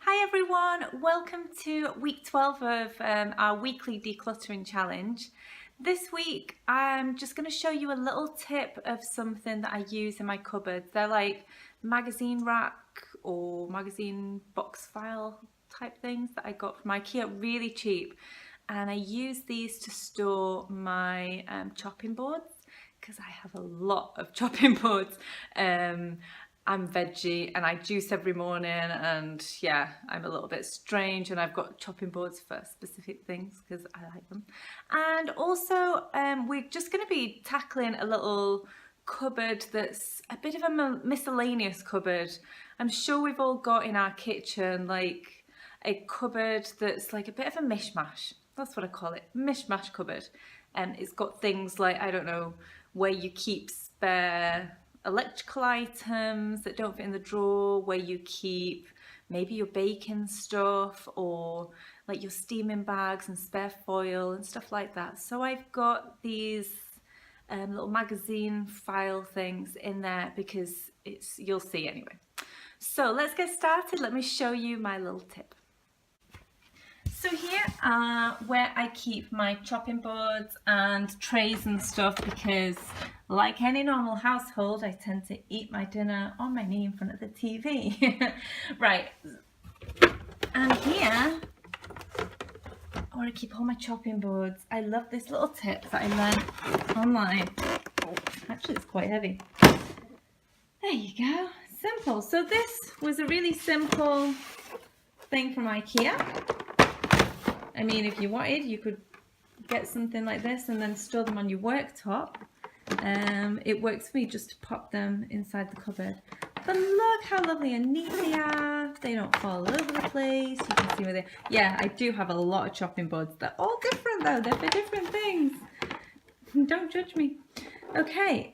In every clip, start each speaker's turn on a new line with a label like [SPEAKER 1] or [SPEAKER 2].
[SPEAKER 1] Hi everyone, welcome to week 12 of our weekly decluttering challenge. This week I'm just going to show you a little tip of something that I use in my cupboards. They're like magazine rack or magazine box file type things that I got from IKEA, really cheap. And I use these to store my chopping boards because I have a lot of chopping boards. I'm veggie and I juice every morning, and yeah, I'm a little bit strange and I've got chopping boards for specific things because I like them. And also we're just going to be tackling a little cupboard that's a bit of a miscellaneous cupboard. I'm sure we've all got in our kitchen like a cupboard that's like a bit of a mishmash. That's what I call it, Mish Mash Cupboard. And it's got things like, I don't know, where you keep spare electrical items that don't fit in the drawer, where you keep maybe your baking stuff or like your steaming bags and spare foil and stuff like that. So I've got these little magazine file things in there because you'll see anyway. So let's get started. Let me show you my little tip. So here are where I keep my chopping boards and trays and stuff because like any normal household, I tend to eat my dinner on my knee in front of the TV. Right, and here, I want to keep all my chopping boards. I love this little tip that I learned online. Oh, actually it's quite heavy. There you go, simple. So this was a really simple thing from IKEA. I mean, if you wanted, you could get something like this and then store them on your worktop. It works for me just to pop them inside the cupboard. But look how lovely and neat they are. They don't fall all over the place. You can see where they... Yeah, I do have a lot of chopping boards. They're all different though. They're for different things. Don't judge me. Okay.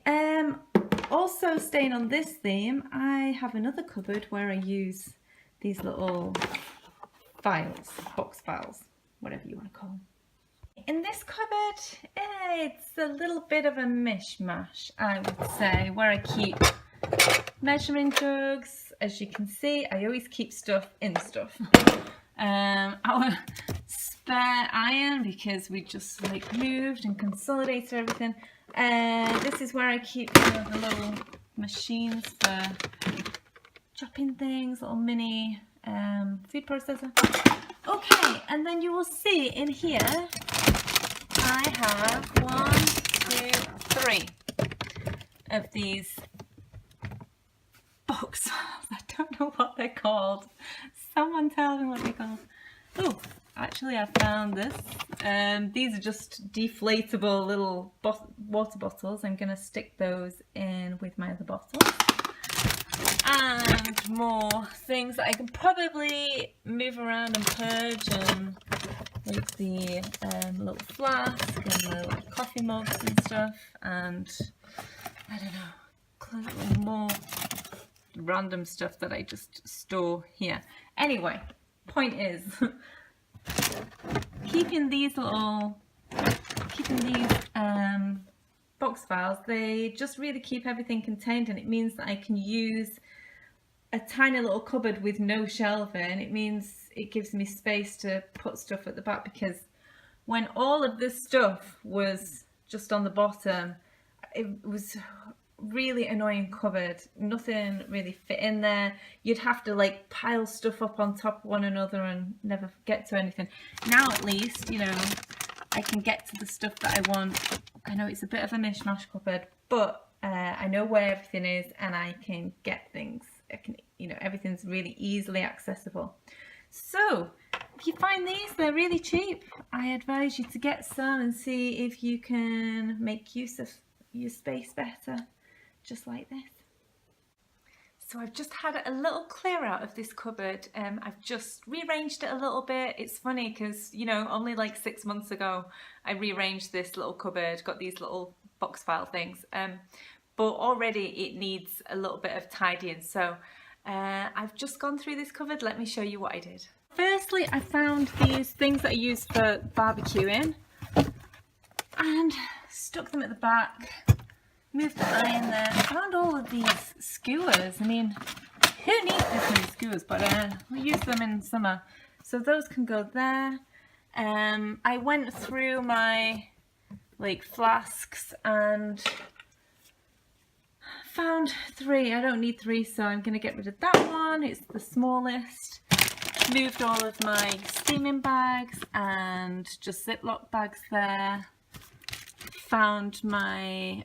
[SPEAKER 1] Also staying on this theme, I have another cupboard where I use these little files, box files, whatever you want to call them. In this cupboard, it's a little bit of a mishmash, I would say, where I keep measuring jugs. As you can see, I always keep stuff in stuff. Our spare iron, because we just like moved and consolidated everything. This is where I keep the little machines for chopping things, little mini food processor. Okay, and then you will see in here I have 1, 2, 3 of these box files. I don't know what they're called. Someone tell me what they're called. Oh, actually I found this. These are just deflatable little water bottles. I'm going to stick those in with my other bottles. And more things that I can probably move around and purge, and like the little flask and the little coffee mugs and stuff, and I don't know, more random stuff that I just store here. Anyway, point is keeping these box files, they just really keep everything contained, and it means that I can use a tiny little cupboard with no shelving. It means it gives me space to put stuff at the back, because when all of this stuff was just on the bottom, it was really annoying cupboard. Nothing really fit in there. You'd have to like pile stuff up on top of one another and never get to anything. Now at least, you know, I can get to the stuff that I want. I know it's a bit of a mishmash cupboard, but I know where everything is and I can get things. Everything's really easily accessible. So if you find these, they're really cheap. I advise you to get some and see if you can make use of your space better, just like this. So I've just had a little clear out of this cupboard. I've just rearranged it a little bit. It's funny because, you know, only like 6 months ago I rearranged this little cupboard, got these little box file things, but already it needs a little bit of tidying. So I've just gone through this cupboard. Let me show you what I did. Firstly, I found these things that I use for barbecuing and stuck them at the back, moved the iron there. I found all of these skewers. I mean, who needs this many skewers, but we use them in summer. So those can go there. I went through my flasks and found 3. I don't need 3, so I'm going to get rid of that one. It's the smallest. Moved all of my steaming bags and just Ziploc bags there. Found my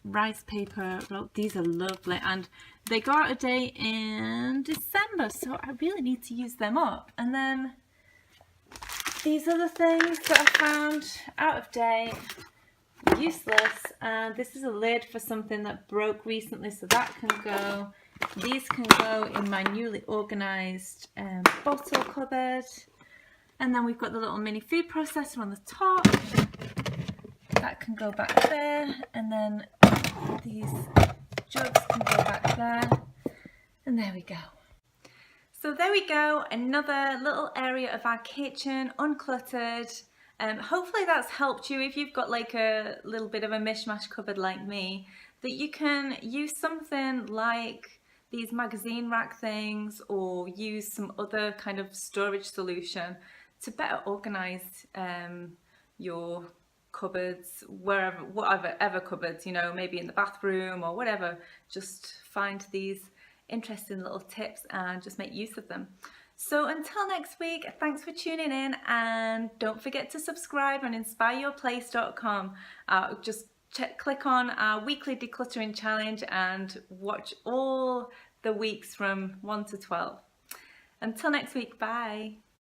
[SPEAKER 1] rice paper. Well, these are lovely, and they go out of date in December, so I really need to use them up. And then these other things that I found out of date, useless, and this is a lid for something that broke recently, so that can go. These can go in my newly organised bottle cupboard. And then we've got the little mini food processor on the top. That can go back there. And then these jugs can go back there. And there we go. So there we go, another little area of our kitchen, uncluttered. Hopefully that's helped you if you've got like a little bit of a mishmash cupboard like me, that you can use something like these magazine rack things or use some other kind of storage solution to better organize your cupboards, whatever cupboards, you know, maybe in the bathroom or whatever. Just find these interesting little tips and just make use of them. So until next week, thanks for tuning in, and don't forget to subscribe on inspireyourplace.com. Just click on our weekly decluttering challenge and watch all the weeks from 1 to 12. Until next week, bye.